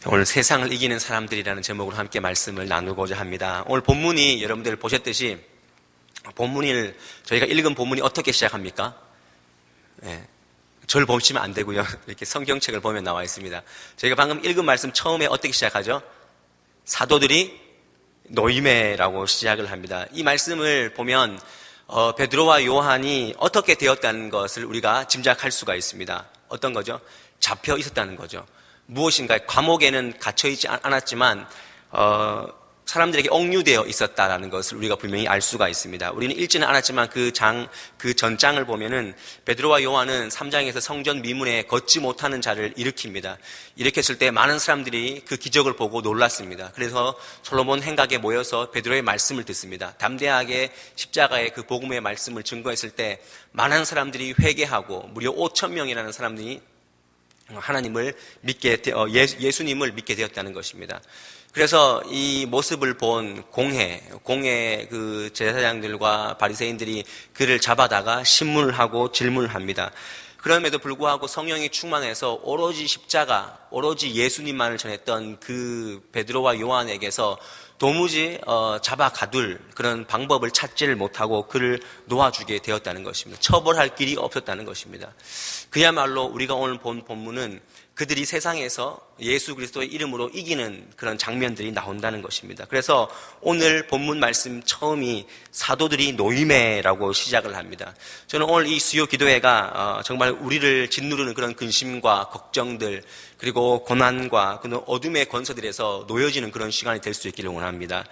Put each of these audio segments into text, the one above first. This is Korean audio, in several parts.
오늘 세상을 이기는 사람들이라는 제목으로 함께 말씀을 나누고자 합니다. 오늘 본문이 여러분들 보셨듯이 본문을 저희가 읽은 본문이 어떻게 시작합니까? 저를 보시면 안 되고요. 이렇게 성경책을 보면 나와 있습니다. 저희가 방금 읽은 말씀 처음에 어떻게 시작하죠? 사도들이 노임해라고 시작을 합니다. 이 말씀을 보면 베드로와 요한이 어떻게 되었다는 것을 우리가 짐작할 수가 있습니다. 어떤 거죠? 잡혀 있었다는 거죠. 무엇인가 감옥에는 갇혀있지 않았지만 사람들에게 억류되어 있었다라는 것을 우리가 분명히 알 수가 있습니다. 우리는 읽지는 않았지만 그 전장을 보면은 베드로와 요한은 3장에서 성전 미문에 걷지 못하는 자를 일으킵니다. 일으켰을 때 많은 사람들이 그 기적을 보고 놀랐습니다. 그래서 솔로몬 행각에 모여서 베드로의 말씀을 듣습니다. 담대하게 십자가의 그 복음의 말씀을 증거했을 때 많은 사람들이 회개하고 무려 5,000명이라는 사람들이 하나님을 예수님을 믿게 되었다는 것입니다. 그래서 이 모습을 본 공회 그 제사장들과 바리새인들이 그를 잡아다가 신문을 하고 질문을 합니다. 그럼에도 불구하고 성령이 충만해서 오로지 십자가, 오로지 예수님만을 전했던 그 베드로와 요한에게서 도무지 잡아 가둘 그런 방법을 찾지를 못하고 그를 놓아주게 되었다는 것입니다. 처벌할 길이 없었다는 것입니다. 그야말로 우리가 오늘 본 본문은 그들이 세상에서 예수 그리스도의 이름으로 이기는 그런 장면들이 나온다는 것입니다. 그래서 오늘 본문 말씀 처음이 사도들이 노임해라고 시작을 합니다. 저는 오늘 이 수요 기도회가 정말 우리를 짓누르는 그런 근심과 걱정들 그리고 고난과 그런 어둠의 권세들에서 놓여지는 그런 시간이 될 수 있기를 원합니다.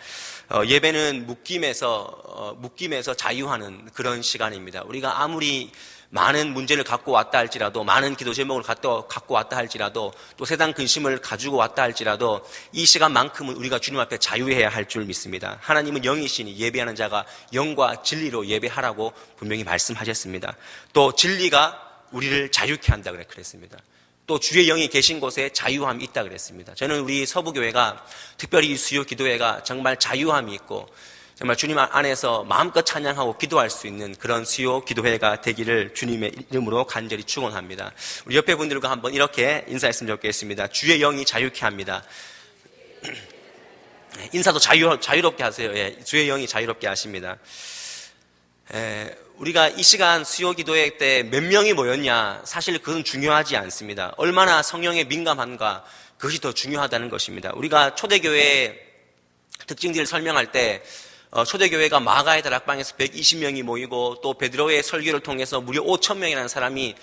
예배는 묶임에서 자유하는 그런 시간입니다. 우리가 아무리 많은 문제를 갖고 왔다 할지라도, 많은 기도 제목을 갖고 왔다 할지라도, 또 세상 근심을 가지고 왔다 할지라도 이 시간만큼은 우리가 주님 앞에 자유해야 할 줄 믿습니다. 하나님은 영이시니 예배하는 자가 영과 진리로 예배하라고 분명히 말씀하셨습니다. 또 진리가 우리를 자유케 한다 그랬습니다. 또 주의 영이 계신 곳에 자유함이 있다 그랬습니다. 저는 우리 서부교회가 특별히 이 수요 기도회가 정말 자유함이 있고 정말 주님 안에서 마음껏 찬양하고 기도할 수 있는 그런 수요 기도회가 되기를 주님의 이름으로 간절히 축원합니다. 우리 옆에 분들과 한번 이렇게 인사했으면 좋겠습니다. 주의 영이 자유케 합니다. 인사도 자유롭게 하세요. 주의 영이 자유롭게 하십니다. 우리가 이 시간 수요 기도회 때 몇 명이 모였냐, 사실 그건 중요하지 않습니다. 얼마나 성령에 민감한가, 그것이 더 중요하다는 것입니다. 우리가 초대교회의 특징들을 설명할 때 초대교회가 마가의 다락방에서 120명이 모이고 또 베드로의 설교를 통해서 무려 5,000명이라는 사람이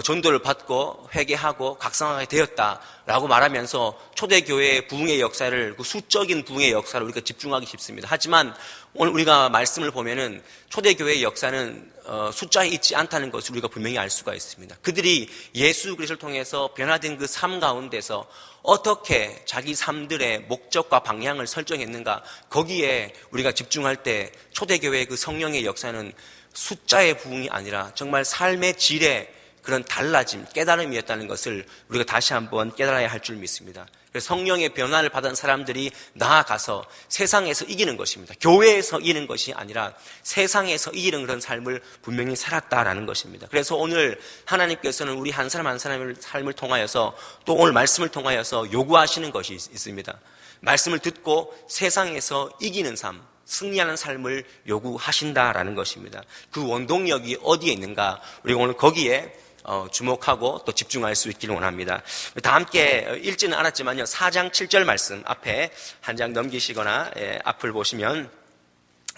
전도를 받고 회개하고 각성하게 되었다라고 말하면서 초대교회의 부흥의 역사를, 그 수적인 부흥의 역사를 우리가 집중하기 쉽습니다. 하지만 오늘 우리가 말씀을 보면은 초대교회의 역사는 숫자에 있지 않다는 것을 우리가 분명히 알 수가 있습니다. 그들이 예수 그리스도를 통해서 변화된 그 삶 가운데서 어떻게 자기 삶들의 목적과 방향을 설정했는가, 거기에 우리가 집중할 때 초대교회의 그 성령의 역사는 숫자의 부흥이 아니라 정말 삶의 질의 그런 달라짐, 깨달음이었다는 것을 우리가 다시 한번 깨달아야 할 줄 믿습니다. 그래서 성령의 변화를 받은 사람들이 나아가서 세상에서 이기는 것입니다. 교회에서 이기는 것이 아니라 세상에서 이기는 그런 삶을 분명히 살았다라는 것입니다. 그래서 오늘 하나님께서는 우리 한 사람 한 사람의 삶을 통하여서 또 오늘 말씀을 통하여서 요구하시는 것이 있습니다. 말씀을 듣고 세상에서 이기는 삶, 승리하는 삶을 요구하신다라는 것입니다. 그 원동력이 어디에 있는가, 우리가 오늘 거기에 주목하고 또 집중할 수 있기를 원합니다. 다 함께 읽지는 않았지만요, 4장 7절 말씀 앞에 한 장 넘기시거나 앞을 보시면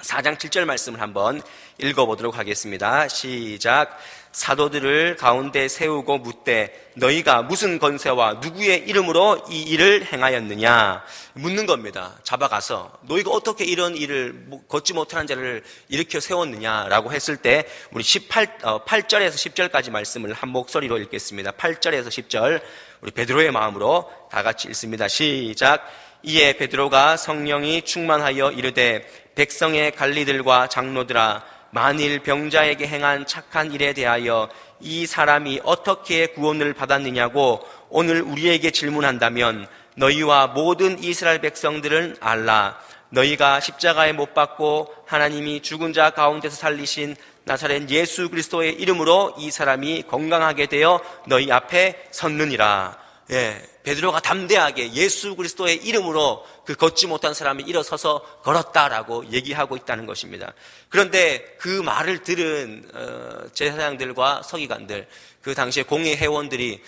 4장 7절 말씀을 한번 읽어보도록 하겠습니다. 시작. 사도들을 가운데 세우고 묻되 너희가 무슨 권세와 누구의 이름으로 이 일을 행하였느냐, 묻는 겁니다. 잡아가서 너희가 어떻게 이런 일을, 걷지 못하는 자를 일으켜 세웠느냐라고 했을 때 우리 8절에서 10절까지 말씀을 한 목소리로 읽겠습니다. 8절에서 10절 우리 베드로의 마음으로 다 같이 읽습니다. 시작. 이에 베드로가 성령이 충만하여 이르되 백성의 관리들과 장로들아, 만일 병자에게 행한 착한 일에 대하여 이 사람이 어떻게 구원을 받았느냐고 오늘 우리에게 질문한다면 너희와 모든 이스라엘 백성들은 알라. 너희가 십자가에 못 박고 하나님이 죽은 자 가운데서 살리신 나사렛 예수 그리스도의 이름으로 이 사람이 건강하게 되어 너희 앞에 섰느니라. 베드로가 담대하게 예수 그리스도의 이름으로 그 걷지 못한 사람이 일어서서 걸었다라고 얘기하고 있다는 것입니다. 그런데 그 말을 들은 제사장들과 서기관들, 그 당시에 공회 회원들이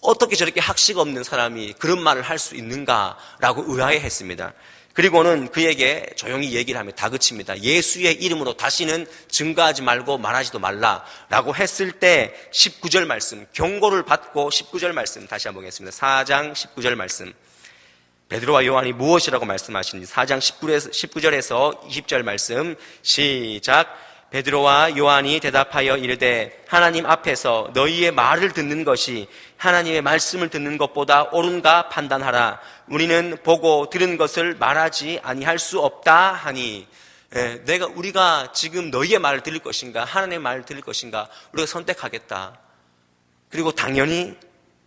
어떻게 저렇게 학식 없는 사람이 그런 말을 할 수 있는가라고 의아해했습니다. 그리고는 그에게 조용히 얘기를 하며 다그칩니다. 예수의 이름으로 다시는 증거하지 말고 말하지도 말라라고 했을 때 19절 말씀, 경고를 받고 19절 말씀 다시 한번 보겠습니다. 4장 19절 말씀. 베드로와 요한이 무엇이라고 말씀하시는지 4장 19절에서 20절 말씀 시작. 베드로와 요한이 대답하여 이르되 하나님 앞에서 너희의 말을 듣는 것이 하나님의 말씀을 듣는 것보다 옳은가 판단하라. 우리는 보고 들은 것을 말하지 아니할 수 없다 하니. 우리가 지금 너희의 말을 들을 것인가 하나님의 말을 들을 것인가 우리가 선택하겠다. 그리고 당연히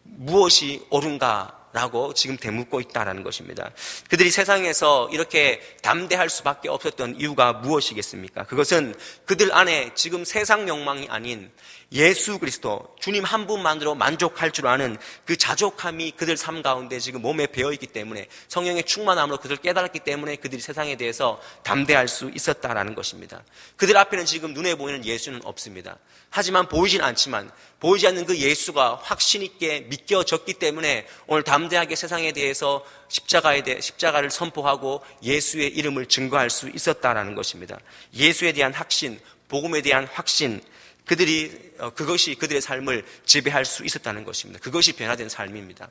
무엇이 옳은가 라고 지금 되묻고 있다라는 것입니다. 그들이 세상에서 이렇게 담대할 수밖에 없었던 이유가 무엇이겠습니까? 그것은 그들 안에 지금 세상 욕망이 아닌 예수 그리스도 주님 한 분만으로 만족할 줄 아는 그 자족함이 그들 삶 가운데 지금 몸에 배어있기 때문에 성령의 충만함으로 그들 깨달았기 때문에 그들이 세상에 대해서 담대할 수 있었다라는 것입니다. 그들 앞에는 지금 눈에 보이는 예수는 없습니다. 하지만 보이진 않지만 보이지 않는 그 예수가 확신 있게 믿겨졌기 때문에 오늘 담대하게 세상에 대해서 십자가를 선포하고 예수의 이름을 증거할 수 있었다라는 것입니다. 예수에 대한 확신, 복음에 대한 확신, 그것이 그들의 삶을 지배할 수 있었다는 것입니다. 그것이 변화된 삶입니다.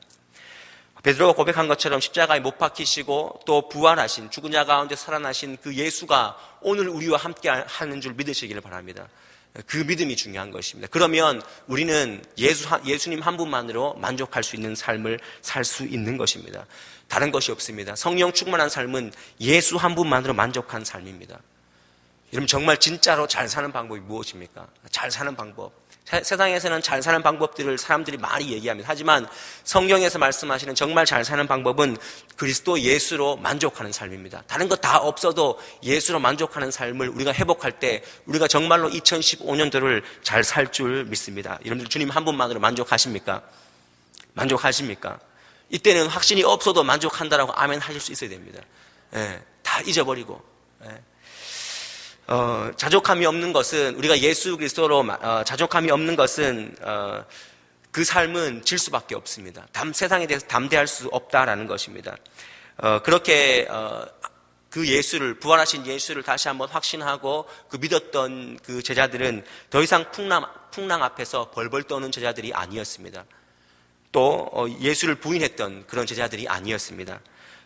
베드로가 고백한 것처럼 십자가에 못 박히시고 또 부활하신 죽은 자 가운데 살아나신 그 예수가 오늘 우리와 함께 하는 줄 믿으시기를 바랍니다. 그 믿음이 중요한 것입니다. 그러면 우리는 예수님 한 분만으로 만족할 수 있는 삶을 살 수 있는 것입니다. 다른 것이 없습니다. 성령 충만한 삶은 예수 한 분만으로 만족한 삶입니다. 여러분 정말 진짜로 잘 사는 방법이 무엇입니까? 잘 사는 방법. 세상에서는 잘 사는 방법들을 사람들이 많이 얘기합니다. 하지만 성경에서 말씀하시는 정말 잘 사는 방법은 그리스도 예수로 만족하는 삶입니다. 다른 거 다 없어도 예수로 만족하는 삶을 우리가 회복할 때 우리가 정말로 2015년도를 잘 살 줄 믿습니다. 여러분들 주님 한 분만으로 만족하십니까? 만족하십니까? 이때는 확신이 없어도 만족한다라고 아멘 하실 수 있어야 됩니다. 다 잊어버리고. 자족함이 없는 것은 우리가 예수 그리스도로 자족함이 없는 것은 그 삶은 질 수밖에 없습니다. 세상에 대해서 담대할 수 없다라는 것입니다. 그렇게 그 예수를 부활하신 예수를 다시 한번 확신하고 그 믿었던 그 제자들은 더 이상 풍랑 앞에서 벌벌 떠는 제자들이 아니었습니다. 또 예수를 부인했던 그런 제자들이 아니었습니다.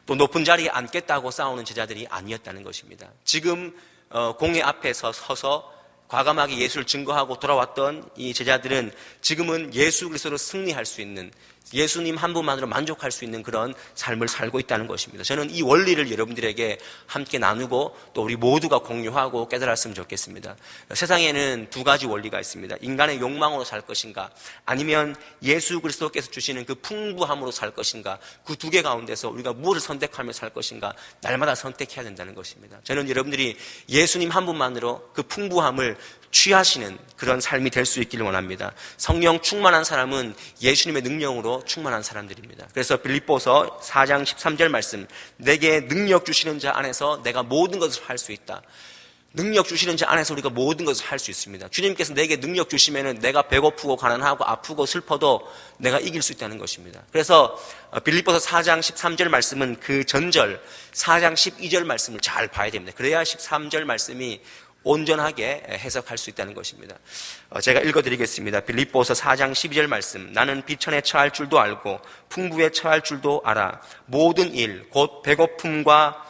또 높은 자리에 앉겠다고 싸우는 제자들이 아니었다는 것입니다. 지금 공회 앞에서 서서 과감하게 예수를 증거하고 돌아왔던 이 제자들은 지금은 예수 그리스도로 승리할 수 있는 예수님 한 분만으로 만족할 수 있는 그런 삶을 살고 있다는 것입니다. 저는 이 원리를 여러분들에게 함께 나누고 또 우리 모두가 공유하고 깨달았으면 좋겠습니다. 세상에는 두 가지 원리가 있습니다. 인간의 욕망으로 살 것인가 아니면 예수 그리스도께서 주시는 그 풍부함으로 살 것인가 그 두 개 가운데서 우리가 무엇을 선택하며 살 것인가 날마다 선택해야 된다는 것입니다. 저는 여러분들이 예수님 한 분만으로 그 풍부함을 취하시는 그런 삶이 될 수 있기를 원합니다. 성령 충만한 사람은 예수님의 능력으로 충만한 사람들입니다. 그래서 빌립보서 4장 13절 말씀 내게 능력 주시는 자 안에서 내가 모든 것을 할 수 있다. 능력 주시는 자 안에서 우리가 모든 것을 할 수 있습니다. 주님께서 내게 능력 주시면은 내가 배고프고 가난하고 아프고 슬퍼도 내가 이길 수 있다는 것입니다. 그래서 빌립보서 4장 13절 말씀은 그 전절 4장 12절 말씀을 잘 봐야 됩니다. 그래야 13절 말씀이 온전하게 해석할 수 있다는 것입니다. 제가 읽어드리겠습니다. 빌립보서 4장 12절 말씀 나는 비천에 처할 줄도 알고 풍부에 처할 줄도 알아 모든 일 곧 배부름과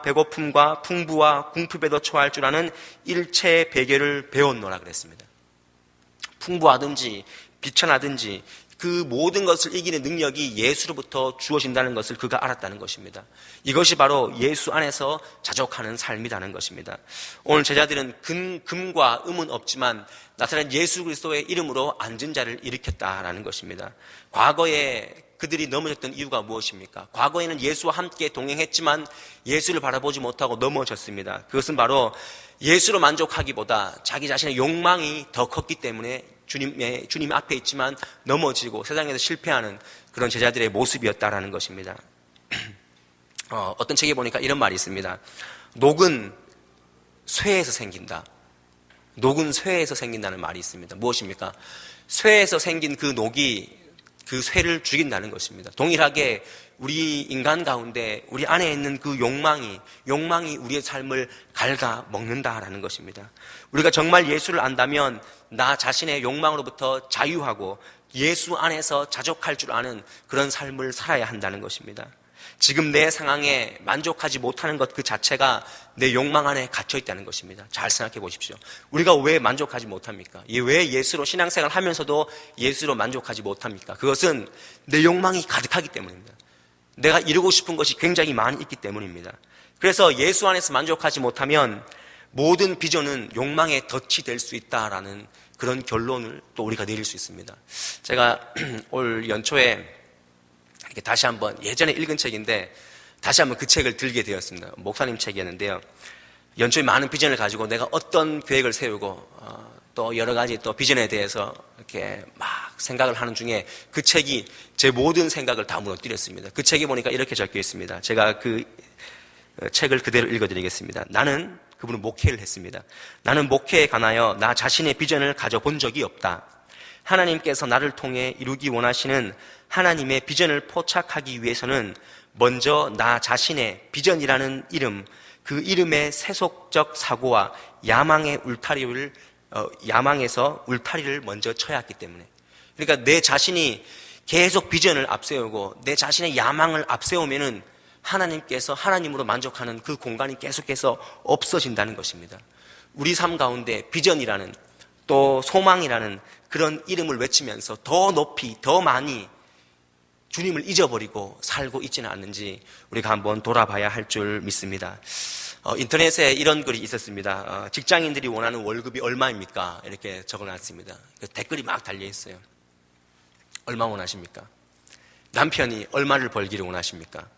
배고픔과 풍부와 궁핍에도 처할 줄 아는 일체의 배결을 배웠노라 그랬습니다. 풍부하든지 비천하든지 그 모든 것을 이기는 능력이 예수로부터 주어진다는 것을 그가 알았다는 것입니다. 이것이 바로 예수 안에서 자족하는 삶이라는 것입니다. 오늘 제자들은 금과 음은 없지만 나타난 예수 그리스도의 이름으로 앉은 자를 일으켰다라는 것입니다. 과거에 그들이 넘어졌던 이유가 무엇입니까? 과거에는 예수와 함께 동행했지만 예수를 바라보지 못하고 넘어졌습니다. 그것은 바로 예수로 만족하기보다 자기 자신의 욕망이 더 컸기 때문에 주님 앞에 있지만 넘어지고 세상에서 실패하는 그런 제자들의 모습이었다라는 것입니다. 어떤 책에 보니까 이런 말이 있습니다. 녹은 쇠에서 생긴다. 녹은 쇠에서 생긴다는 말이 있습니다. 무엇입니까? 쇠에서 생긴 그 녹이 그 쇠를 죽인다는 것입니다. 동일하게 우리 인간 가운데 우리 안에 있는 그 욕망이 우리의 삶을 갉아 먹는다라는 것입니다. 우리가 정말 예수를 안다면 나 자신의 욕망으로부터 자유하고 예수 안에서 자족할 줄 아는 그런 삶을 살아야 한다는 것입니다. 지금 내 상황에 만족하지 못하는 것 그 자체가 내 욕망 안에 갇혀 있다는 것입니다. 잘 생각해 보십시오. 우리가 왜 만족하지 못합니까? 왜 예수로 신앙생활 하면서도 예수로 만족하지 못합니까? 그것은 내 욕망이 가득하기 때문입니다. 내가 이루고 싶은 것이 굉장히 많이 있기 때문입니다. 그래서 예수 안에서 만족하지 못하면 모든 비전은 욕망의 덫이 될 수 있다라는 그런 결론을 또 우리가 내릴 수 있습니다. 제가 올 연초에 다시 한번 예전에 읽은 책인데 다시 한번 그 책을 들게 되었습니다. 목사님 책이었는데요. 연초에 많은 비전을 가지고 내가 어떤 계획을 세우고 또 여러 가지 또 비전에 대해서 이렇게 막 생각을 하는 중에 그 책이 제 모든 생각을 다 무너뜨렸습니다. 그 책에 보니까 이렇게 적혀 있습니다. 제가 그 책을 그대로 읽어드리겠습니다. 그분은 목회를 했습니다. 나는 목회에 관하여 나 자신의 비전을 가져본 적이 없다. 하나님께서 나를 통해 이루기 원하시는 하나님의 비전을 포착하기 위해서는 먼저 나 자신의 비전이라는 이름, 그 이름의 세속적 사고와 야망에서 울타리를 먼저 쳐야 했기 때문에. 그러니까 내 자신이 계속 비전을 앞세우고 내 자신의 야망을 앞세우면은 하나님께서 하나님으로 만족하는 그 공간이 계속해서 없어진다는 것입니다. 우리 삶 가운데 비전이라는 또 소망이라는 그런 이름을 외치면서 더 높이 더 많이 주님을 잊어버리고 살고 있지는 않는지 우리가 한번 돌아봐야 할 줄 믿습니다. 인터넷에 이런 글이 있었습니다. 직장인들이 원하는 월급이 얼마입니까? 이렇게 적어놨습니다. 댓글이 막 달려있어요. 얼마 원하십니까? 남편이 얼마를 벌기를 원하십니까?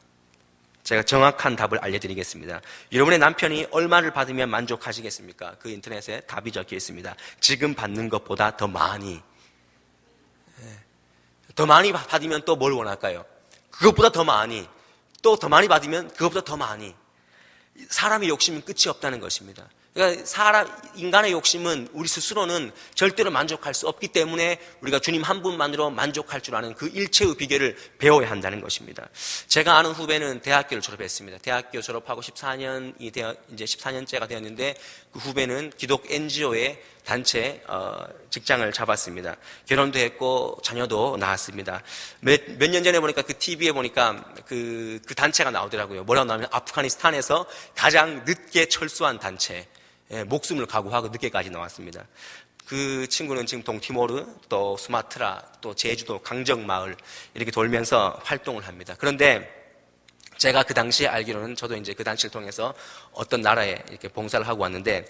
제가 정확한 답을 알려드리겠습니다. 여러분의 남편이 얼마를 받으면 만족하시겠습니까? 그 인터넷에 답이 적혀 있습니다. 지금 받는 것보다 더 많이. 더 많이 받으면 또 뭘 원할까요? 그것보다 더 많이. 또 더 많이 받으면 그것보다 더 많이. 사람의 욕심은 끝이 없다는 것입니다. 그러니까 인간의 욕심은 우리 스스로는 절대로 만족할 수 없기 때문에 우리가 주님 한 분만으로 만족할 줄 아는 그 일체의 비결을 배워야 한다는 것입니다. 제가 아는 후배는 대학교를 졸업했습니다. 대학교 졸업하고 14년째가 되었는데 그 후배는 기독 NGO의 단체 직장을 잡았습니다. 결혼도 했고 자녀도 낳았습니다. 몇 년 전에 보니까 그 TV에 보니까 그 단체가 나오더라고요. 뭐라고 나오면 아프가니스탄에서 가장 늦게 철수한 단체. 목숨을 각오하고 늦게까지 나왔습니다. 그 친구는 지금 동티모르, 또 수마트라, 또 제주도 강정마을 이렇게 돌면서 활동을 합니다. 그런데 제가 그 당시에 알기로는 저도 이제 그 단체를 통해서 어떤 나라에 이렇게 봉사를 하고 왔는데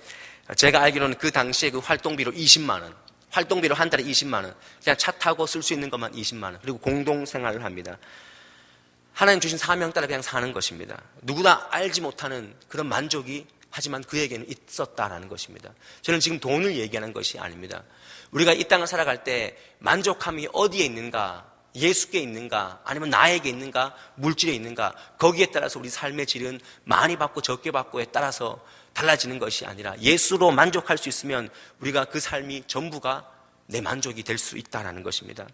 제가 알기로는 그 당시에 그 활동비로 20만 원, 활동비로 한 달에 20만 원, 그냥 차 타고 쓸 수 있는 것만 20만 원, 그리고 공동 생활을 합니다. 하나님 주신 사명 따라 그냥 사는 것입니다. 누구나 알지 못하는 그런 만족이 하지만 그에게는 있었다라는 것입니다. 저는 지금 돈을 얘기하는 것이 아닙니다. 우리가 이 땅을 살아갈 때 만족함이 어디에 있는가, 예수께 있는가, 아니면 나에게 있는가, 물질에 있는가, 거기에 따라서 우리 삶의 질은 많이 받고 적게 받고에 따라서 달라지는 것이 아니라 예수로 만족할 수 있으면 우리가 그 삶이 전부가 내 만족이 될 수 있다는 것입니다.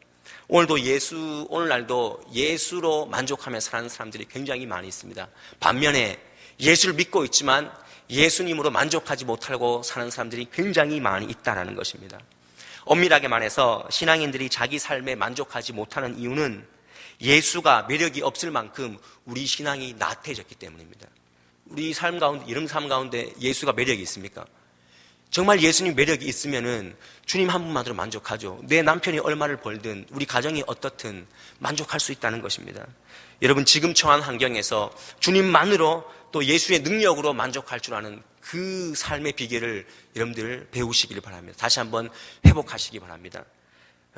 오늘날도 예수로 만족하며 사는 사람들이 굉장히 많이 있습니다. 반면에 예수를 믿고 있지만 예수님으로 만족하지 못하고 사는 사람들이 굉장히 많이 있다는 것입니다. 엄밀하게 말해서 신앙인들이 자기 삶에 만족하지 못하는 이유는 예수가 매력이 없을 만큼 우리 신앙이 나태해졌기 때문입니다. 우리 삶 가운데, 이런 삶 가운데 예수가 매력이 있습니까? 정말 예수님 매력이 있으면은 주님 한 분만으로 만족하죠. 내 남편이 얼마를 벌든 우리 가정이 어떻든 만족할 수 있다는 것입니다. 여러분 지금 처한 환경에서 주님만으로 또 예수의 능력으로 만족할 줄 아는 그 삶의 비결을 여러분들 배우시길 바랍니다. 다시 한번 회복하시기 바랍니다.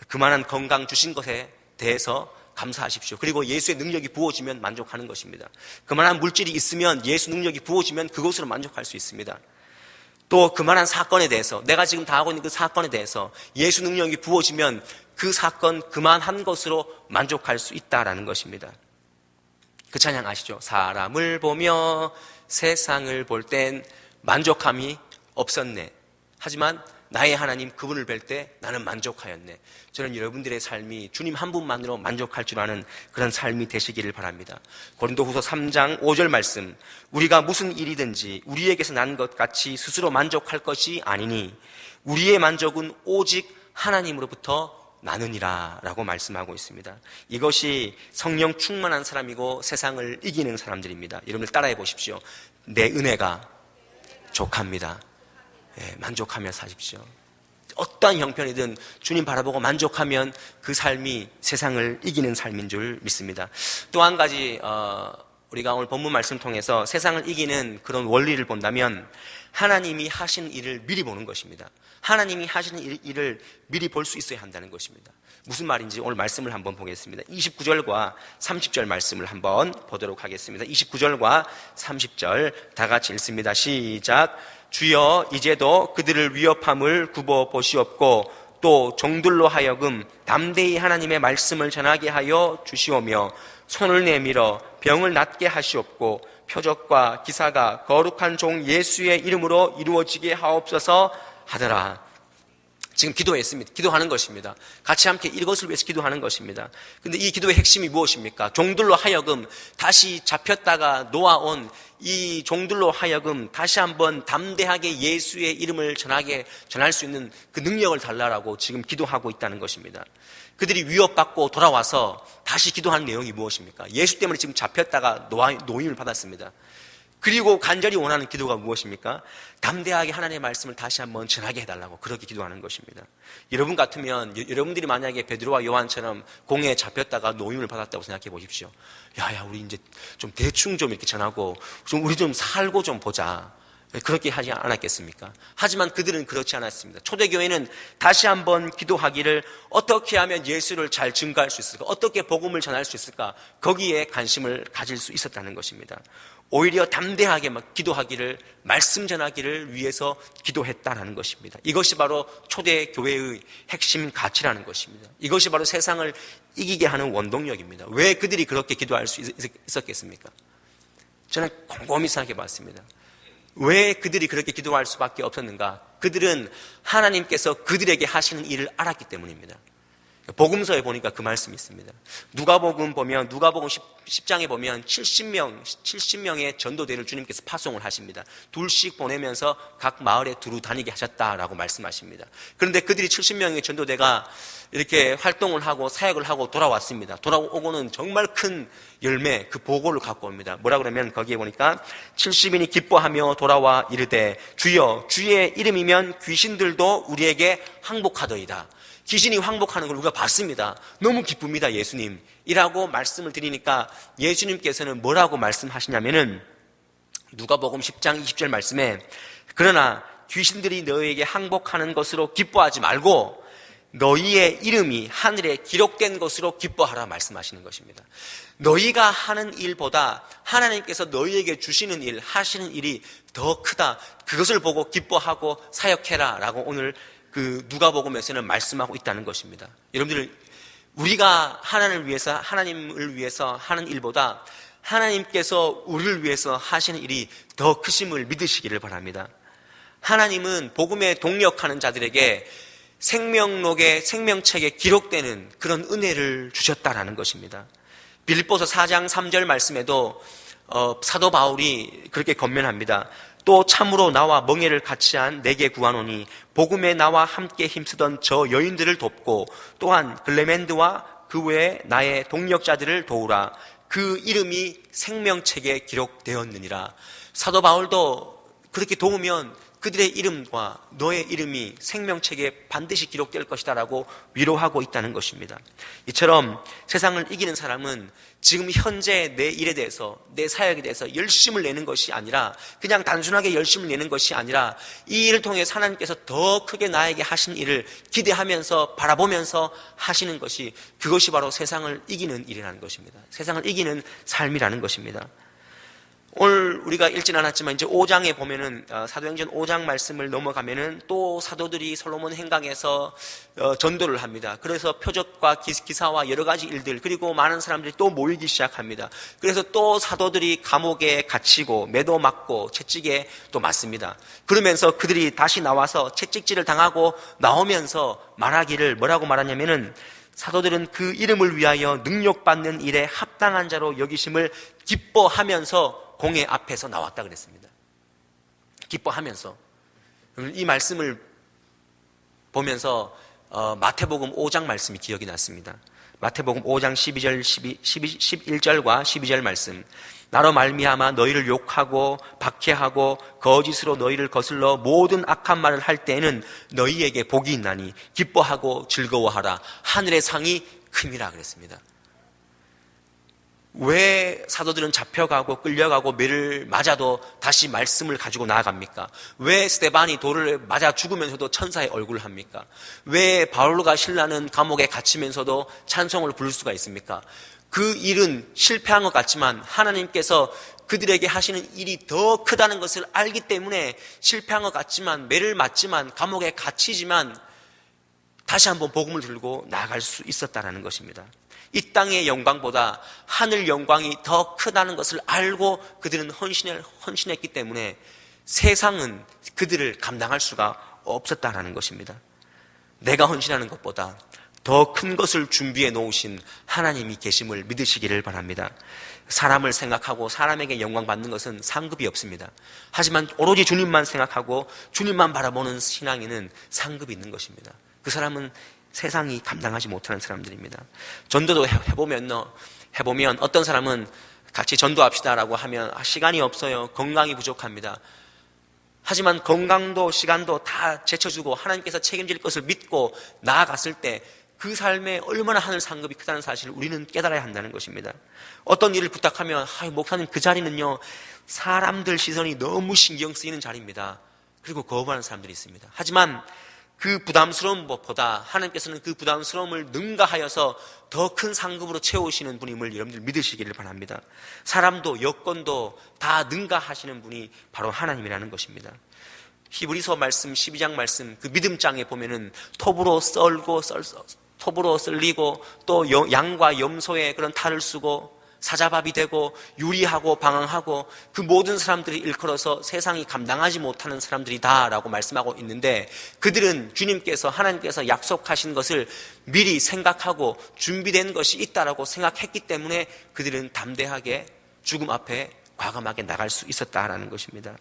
그만한 건강 주신 것에 대해서 감사하십시오. 그리고 예수의 능력이 부어지면 만족하는 것입니다. 그만한 물질이 있으면 예수 능력이 부어지면 그것으로 만족할 수 있습니다. 또 그만한 사건에 대해서, 내가 지금 당하고 있는 그 사건에 대해서 예수 능력이 부어지면 그 사건 그만한 것으로 만족할 수 있다라는 것입니다. 그 찬양 아시죠? 사람을 보며 세상을 볼 땐 만족함이 없었네. 하지만 나의 하나님 그분을 뵐 때 나는 만족하였네. 저는 여러분들의 삶이 주님 한 분만으로 만족할 줄 아는 그런 삶이 되시기를 바랍니다. 고린도후서 3장 5절 말씀, 우리가 무슨 일이든지 우리에게서 난 것 같이 스스로 만족할 것이 아니니 우리의 만족은 오직 하나님으로부터 나느니라 라고 말씀하고 있습니다. 이것이 성령 충만한 사람이고 세상을 이기는 사람들입니다. 여러분들 따라해 보십시오. 내 은혜가 족합니다. 예, 만족하며 사십시오. 어떠한 형편이든 주님 바라보고 만족하면 그 삶이 세상을 이기는 삶인 줄 믿습니다. 또 한 가지 우리가 오늘 본문 말씀 통해서 세상을 이기는 그런 원리를 본다면 하나님이 하신 일을 미리 보는 것입니다. 하나님이 하시는 일을 미리 볼 수 있어야 한다는 것입니다. 무슨 말인지 오늘 말씀을 한번 보겠습니다. 29절과 30절 말씀을 한번 보도록 하겠습니다. 29절과 30절 다 같이 읽습니다. 시작. 주여 이제도 그들을 위협함을 굽어 보시옵고 또 종들로 하여금 담대히 하나님의 말씀을 전하게 하여 주시오며 손을 내밀어 병을 낫게 하시옵고 표적과 기사가 거룩한 종 예수의 이름으로 이루어지게 하옵소서 하더라. 지금 기도했습니다. 기도하는 것입니다. 같이 함께 이것을 위해서 기도하는 것입니다. 근데 이 기도의 핵심이 무엇입니까? 종들로 하여금 다시 잡혔다가 놓아온 이 종들로 하여금 다시 한번 담대하게 예수의 이름을 전할 수 있는 그 능력을 달라라고 지금 기도하고 있다는 것입니다. 그들이 위협받고 돌아와서 다시 기도하는 내용이 무엇입니까? 예수 때문에 지금 잡혔다가 노임을 받았습니다. 그리고 간절히 원하는 기도가 무엇입니까? 담대하게 하나님의 말씀을 다시 한번 전하게 해달라고 그렇게 기도하는 것입니다. 여러분 같으면 여러분들이 만약에 베드로와 요한처럼 공에 잡혔다가 노임을 받았다고 생각해 보십시오. 야야 우리 이제 좀 대충 좀 이렇게 전하고 좀 우리 좀 살고 좀 보자. 그렇게 하지 않았겠습니까? 하지만 그들은 그렇지 않았습니다. 초대교회는 다시 한번 기도하기를 어떻게 하면 예수를 잘 증거할 수 있을까? 어떻게 복음을 전할 수 있을까? 거기에 관심을 가질 수 있었다는 것입니다. 오히려 담대하게 막 기도하기를, 말씀 전하기를 위해서 기도했다라는 것입니다. 이것이 바로 초대교회의 핵심 가치라는 것입니다. 이것이 바로 세상을 이기게 하는 원동력입니다. 왜 그들이 그렇게 기도할 수 있었겠습니까? 저는 곰곰이 생각해 봤습니다. 왜 그들이 그렇게 기도할 수밖에 없었는가? 그들은 하나님께서 그들에게 하시는 일을 알았기 때문입니다. 복음서에 보니까 그 말씀이 있습니다. 누가복음 10장에 보면 70명의 전도대를 주님께서 파송을 하십니다. 둘씩 보내면서 각 마을에 두루 다니게 하셨다라고 말씀하십니다. 그런데 그들이 70명의 전도대가 이렇게 활동을 하고 사역을 하고 돌아왔습니다. 돌아오고는 정말 큰 열매, 그 보고를 갖고 옵니다. 뭐라 그러면 거기에 보니까 70인이 기뻐하며 돌아와 이르되 주여 주의 이름이면 귀신들도 우리에게 항복하더이다. 귀신이 항복하는 걸 우리가 봤습니다. 너무 기쁩니다, 예수님. 이라고 말씀을 드리니까 예수님께서는 뭐라고 말씀하시냐면은 누가복음 10장 20절 말씀에 그러나 귀신들이 너희에게 항복하는 것으로 기뻐하지 말고 너희의 이름이 하늘에 기록된 것으로 기뻐하라 말씀하시는 것입니다. 너희가 하는 일보다 하나님께서 너희에게 주시는 일, 하시는 일이 더 크다. 그것을 보고 기뻐하고 사역해라 라고 오늘 그 누가복음에서는 말씀하고 있다는 것입니다. 여러분들, 우리가 하나님을 위해서 하는 일보다 하나님께서 우리를 위해서 하시는 일이 더 크심을 믿으시기를 바랍니다. 하나님은 복음에 동력하는 자들에게 생명록에, 생명책에 기록되는 그런 은혜를 주셨다라는 것입니다. 빌립보서 4장 3절 말씀에도 사도 바울이 그렇게 권면합니다. 또 참으로 나와 멍에를 같이 한 내게 구하노니 복음에 나와 함께 힘쓰던 저 여인들을 돕고 또한 글레멘드와 그 외에 나의 동력자들을 도우라. 그 이름이 생명책에 기록되었느니라. 사도 바울도 그렇게 도우면 그들의 이름과 너의 이름이 생명책에 반드시 기록될 것이다 라고 위로하고 있다는 것입니다. 이처럼 세상을 이기는 사람은 지금 현재 내 일에 대해서, 내 사역에 대해서 열심을 내는 것이 아니라, 그냥 단순하게 열심을 내는 것이 아니라 이 일을 통해 하나님께서 더 크게 나에게 하신 일을 기대하면서 바라보면서 하시는 것이, 그것이 바로 세상을 이기는 일이라는 것입니다. 세상을 이기는 삶이라는 것입니다. 오늘 우리가 읽진 않았지만 이제 5장에 보면은 사도행전 5장 말씀을 넘어가면은 또 사도들이 솔로몬 행각에서 전도를 합니다. 그래서 표적과 기사와 여러 가지 일들, 그리고 많은 사람들이 또 모이기 시작합니다. 그래서 또 사도들이 감옥에 갇히고 매도 맞고 채찍에 또 맞습니다. 그러면서 그들이 다시 나와서 채찍질을 당하고 나오면서 말하기를 뭐라고 말하냐면은, 사도들은 그 이름을 위하여 능력받는 일에 합당한 자로 여기심을 기뻐하면서 공회 앞에서 나왔다 그랬습니다. 기뻐하면서. 이 말씀을 보면서 마태복음 5장 말씀이 기억이 났습니다. 마태복음 5장 11절과 12절 말씀. 나로 말미암아 너희를 욕하고 박해하고 거짓으로 너희를 거슬러 모든 악한 말을 할 때에는 너희에게 복이 있나니 기뻐하고 즐거워하라. 하늘의 상이 큼이라 그랬습니다. 왜 사도들은 잡혀가고 끌려가고 매를 맞아도 다시 말씀을 가지고 나아갑니까? 왜 스데반이 돌을 맞아 죽으면서도 천사의 얼굴을 합니까? 왜 바울과 실라는 감옥에 갇히면서도 찬송을 부를 수가 있습니까? 그 일은 실패한 것 같지만 하나님께서 그들에게 하시는 일이 더 크다는 것을 알기 때문에 실패한 것 같지만, 매를 맞지만, 감옥에 갇히지만 다시 한번 복음을 들고 나아갈 수 있었다는 것입니다. 이 땅의 영광보다 하늘 영광이 더 크다는 것을 알고 그들은 헌신했기 때문에 세상은 그들을 감당할 수가 없었다는 것입니다. 내가 헌신하는 것보다 더 큰 것을 준비해 놓으신 하나님이 계심을 믿으시기를 바랍니다. 사람을 생각하고 사람에게 영광 받는 것은 상급이 없습니다. 하지만 오로지 주님만 생각하고 주님만 바라보는 신앙인은 상급이 있는 것입니다. 그 사람은 세상이 감당하지 못하는 사람들입니다. 전도도 해보면 어떤 사람은 같이 전도합시다라고 하면 시간이 없어요. 건강이 부족합니다. 하지만 건강도 시간도 다 제쳐주고 하나님께서 책임질 것을 믿고 나아갔을 때 그 삶에 얼마나 하늘 상급이 크다는 사실을 우리는 깨달아야 한다는 것입니다. 어떤 일을 부탁하면 목사님 그 자리는요, 사람들 시선이 너무 신경 쓰이는 자리입니다. 그리고 거부하는 사람들이 있습니다. 하지만 그 부담스러운 것보다 하나님께서는 그 부담스러움을 능가하여서 더 큰 상급으로 채우시는 분임을 여러분들 믿으시기를 바랍니다. 사람도 여건도 다 능가하시는 분이 바로 하나님이라는 것입니다. 히브리서 말씀 12장 말씀 그 믿음장에 보면은 톱으로 썰리고 또 양과 염소의 그런 탈을 쓰고 사자밥이 되고 유리하고 방황하고 그 모든 사람들이 일컬어서 세상이 감당하지 못하는 사람들이다라고 말씀하고 있는데, 그들은 주님께서 하나님께서 약속하신 것을 미리 생각하고 준비된 것이 있다라고 생각했기 때문에 그들은 담대하게 죽음 앞에 과감하게 나갈 수 있었다라는 것입니다.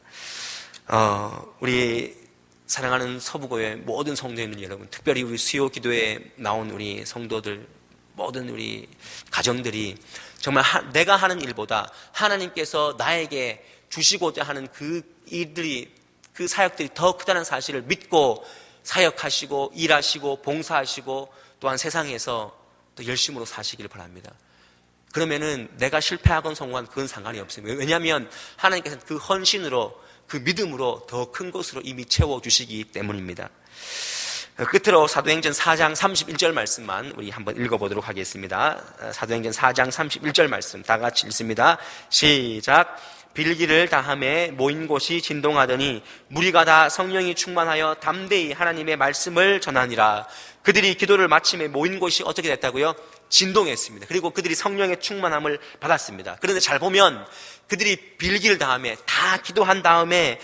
우리 사랑하는 서부교회 모든 성도님들 여러분, 특별히 우리 수요 기도에 나온 우리 성도들, 모든 우리 가정들이 정말 내가 하는 일보다 하나님께서 나에게 주시고자 하는 그 일들이, 그 사역들이 더 크다는 사실을 믿고 사역하시고 일하시고 봉사하시고 또한 세상에서 또 열심으로 사시기를 바랍니다. 그러면은 내가 실패하건 성공한 그건 상관이 없습니다. 왜냐하면 하나님께서는 그 헌신으로, 그 믿음으로 더 큰 것으로 이미 채워주시기 때문입니다. 끝으로 사도행전 4장 31절 말씀만 우리 한번 읽어보도록 하겠습니다. 사도행전 4장 31절 말씀 다 같이 읽습니다. 시작. 빌기를 다함에 모인 곳이 진동하더니 무리가 다 성령이 충만하여 담대히 하나님의 말씀을 전하니라. 그들이 기도를 마침에 모인 곳이 어떻게 됐다고요? 진동했습니다. 그리고 그들이 성령의 충만함을 받았습니다. 그런데 잘 보면 그들이 빌기를 다함에, 다 기도한 다음에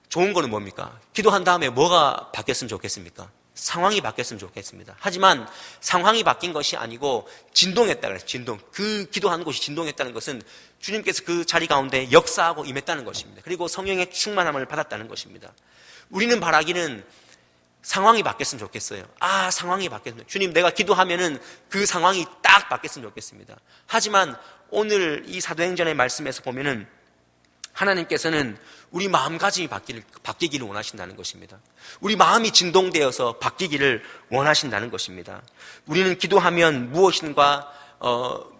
좋은 거는 뭡니까? 기도한 다음에 뭐가 바뀌었으면 좋겠습니까? 상황이 바뀌었으면 좋겠습니다. 하지만 상황이 바뀐 것이 아니고 진동했다 그래요. 진동. 그 기도한 곳이 진동했다는 것은 주님께서 그 자리 가운데 역사하고 임했다는 것입니다. 그리고 성령의 충만함을 받았다는 것입니다. 우리는 바라기는 상황이 바뀌었으면 좋겠어요. 상황이 바뀌었으면, 주님 내가 기도하면은 그 상황이 딱 바뀌었으면 좋겠습니다. 하지만 오늘 이 사도행전의 말씀에서 보면은 하나님께서는 우리 마음가짐이 바뀌기를 원하신다는 것입니다. 우리 마음이 진동되어서 바뀌기를 원하신다는 것입니다. 우리는 기도하면 무엇인가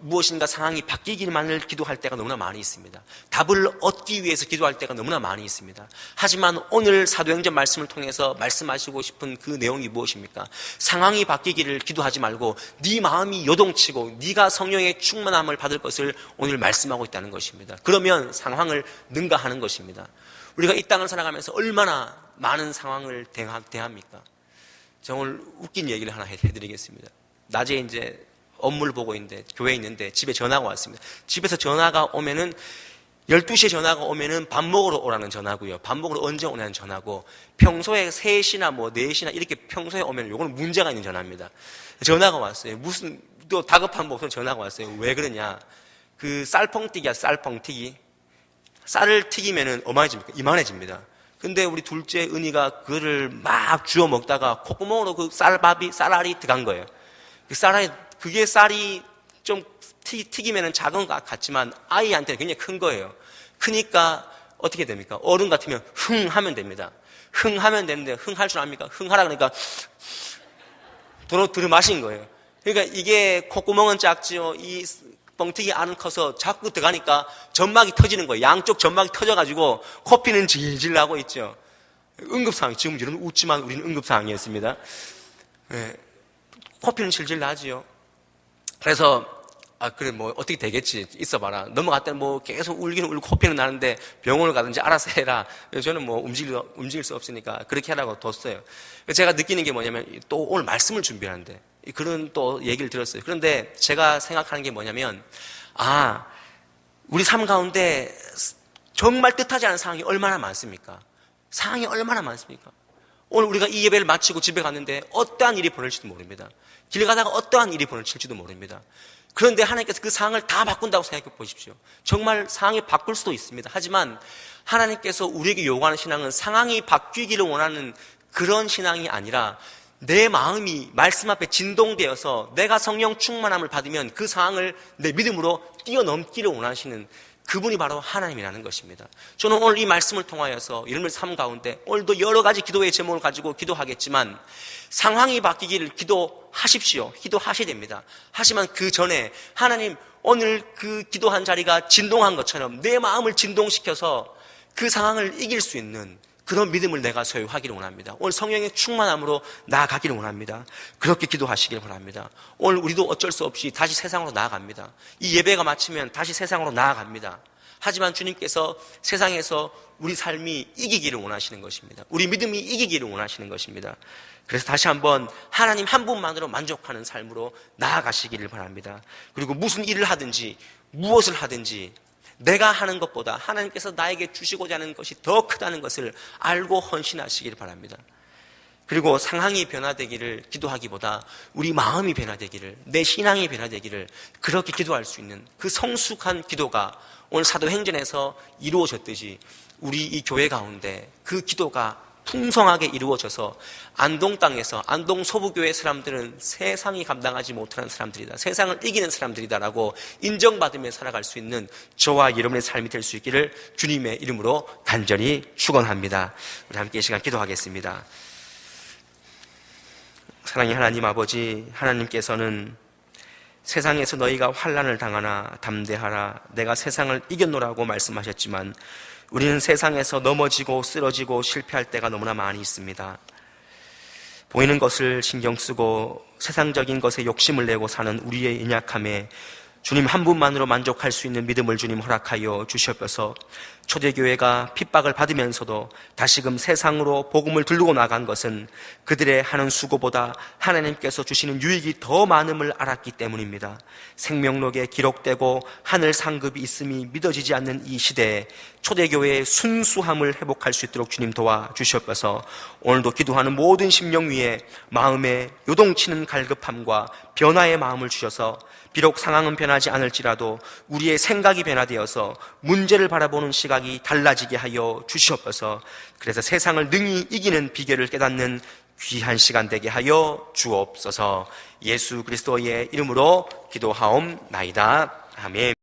무엇인가 상황이 바뀌기만을 기도할 때가 너무나 많이 있습니다. 답을 얻기 위해서 기도할 때가 너무나 많이 있습니다. 하지만 오늘 사도행전 말씀을 통해서 말씀하시고 싶은 그 내용이 무엇입니까? 상황이 바뀌기를 기도하지 말고 네 마음이 요동치고 네가 성령의 충만함을 받을 것을 오늘 말씀하고 있다는 것입니다. 그러면 상황을 능가하는 것입니다. 우리가 이 땅을 살아가면서 얼마나 많은 상황을 대합니까? 제가 오늘 웃긴 얘기를 하나 해드리겠습니다. 낮에 이제 업무를 보고 있는데, 교회에 있는데 집에 전화가 왔습니다. 집에서 전화가 오면은 12시에 전화가 오면은 밥 먹으러 오라는 전화고요. 밥 먹으러 언제 오냐는 전화고, 평소에 3시나 뭐 4시나 이렇게 평소에 오면 요거는 문제가 있는 전화입니다. 전화가 왔어요. 무슨 또 다급한 목소리로 전화가 왔어요. 왜 그러냐? 그 쌀펑튀기야, 쌀펑튀기. 쌀을 튀기면은 어마해집니까? 이만해집니다. 근데 우리 둘째 은희가 그거를 막 주워 먹다가 콧구멍으로 그 쌀알이 들어간 거예요. 그 그게 쌀이 좀 튀기면은 작은 것 같지만 아이한테는 굉장히 큰 거예요. 크니까 어떻게 됩니까? 어른 같으면 흥 하면 됩니다. 흥 하면 되는데 흥 할 줄 압니까? 흥 하라 그러니까 들어 마신 거예요. 그러니까 이게 콧구멍은 작지요. 이 뻥튀기 안은 커서 자꾸 들어가니까 점막이 터지는 거예요. 양쪽 점막이 터져가지고 코피는 질질 나고 있죠. 응급상황. 지금 여러분 웃지만 우리는 응급상황이었습니다. 네. 코피는 질질 나지요. 그래서 그래 뭐 어떻게 되겠지, 있어봐라. 넘어갔더니 뭐 계속 울기는 울고 코피는 나는데 병원을 가든지 알아서 해라. 그래서 저는 뭐 움직일 수 없으니까 그렇게 하라고 뒀어요. 제가 느끼는 게 뭐냐면 또 오늘 말씀을 준비하는데 그런 또 얘기를 들었어요. 그런데 제가 생각하는 게 뭐냐면 우리 삶 가운데 정말 뜻하지 않은 상황이 얼마나 많습니까? 상황이 얼마나 많습니까? 오늘 우리가 이 예배를 마치고 집에 갔는데 어떠한 일이 벌어질지도 모릅니다. 길 가다가 어떠한 일이 벌어질지도 모릅니다. 그런데 하나님께서 그 상황을 다 바꾼다고 생각해 보십시오. 정말 상황이 바꿀 수도 있습니다. 하지만 하나님께서 우리에게 요구하는 신앙은 상황이 바뀌기를 원하는 그런 신앙이 아니라 내 마음이 말씀 앞에 진동되어서 내가 성령 충만함을 받으면 그 상황을 내 믿음으로 뛰어넘기를 원하시는 그분이 바로 하나님이라는 것입니다. 저는 오늘 이 말씀을 통하여서 여러분의 삶 가운데 오늘도 여러 가지 기도의 제목을 가지고 기도하겠지만 상황이 바뀌기를 기도하십시오. 기도하셔야 됩니다. 하지만 그 전에 하나님 오늘 그 기도한 자리가 진동한 것처럼 내 마음을 진동시켜서 그 상황을 이길 수 있는 그런 믿음을 내가 소유하기를 원합니다. 오늘 성령의 충만함으로 나아가기를 원합니다. 그렇게 기도하시기를 바랍니다. 오늘 우리도 어쩔 수 없이 다시 세상으로 나아갑니다. 이 예배가 마치면 다시 세상으로 나아갑니다. 하지만 주님께서 세상에서 우리 삶이 이기기를 원하시는 것입니다. 우리 믿음이 이기기를 원하시는 것입니다. 그래서 다시 한번 하나님 한 분만으로 만족하는 삶으로 나아가시기를 바랍니다. 그리고 무슨 일을 하든지 무엇을 하든지 내가 하는 것보다 하나님께서 나에게 주시고자 하는 것이 더 크다는 것을 알고 헌신하시기를 바랍니다. 그리고 상황이 변화되기를 기도하기보다 우리 마음이 변화되기를, 내 신앙이 변화되기를 그렇게 기도할 수 있는 그 성숙한 기도가 오늘 사도행전에서 이루어졌듯이 우리 이 교회 가운데 그 기도가 풍성하게 이루어져서 안동 땅에서 안동 소부교회 사람들은 세상이 감당하지 못하는 사람들이다, 세상을 이기는 사람들이다라고 인정받으며 살아갈 수 있는 저와 여러분의 삶이 될 수 있기를 주님의 이름으로 간절히 축원합니다. 우리 함께 이 시간 기도하겠습니다. 사랑의 하나님 아버지, 하나님께서는 세상에서 너희가 환난을 당하나 담대하라, 내가 세상을 이겼노라고 말씀하셨지만 우리는 세상에서 넘어지고 쓰러지고 실패할 때가 너무나 많이 있습니다. 보이는 것을 신경 쓰고 세상적인 것에 욕심을 내고 사는 우리의 연약함에 주님 한 분만으로 만족할 수 있는 믿음을 주님 허락하여 주시옵소서. 초대교회가 핍박을 받으면서도 다시금 세상으로 복음을 들고 나간 것은 그들의 하는 수고보다 하나님께서 주시는 유익이 더 많음을 알았기 때문입니다. 생명록에 기록되고 하늘 상급이 있음이 믿어지지 않는 이 시대에 초대교회의 순수함을 회복할 수 있도록 주님 도와주시옵소서. 오늘도 기도하는 모든 심령 위에 마음에 요동치는 갈급함과 변화의 마음을 주셔서 비록 상황은 변하지 않을지라도 우리의 생각이 변화되어서 문제를 바라보는 시각이 달라지게 하여 주시옵소서. 그래서 세상을 능히 이기는 비결을 깨닫는 귀한 시간 되게 하여 주옵소서. 예수 그리스도의 이름으로 기도하옵나이다. 아멘.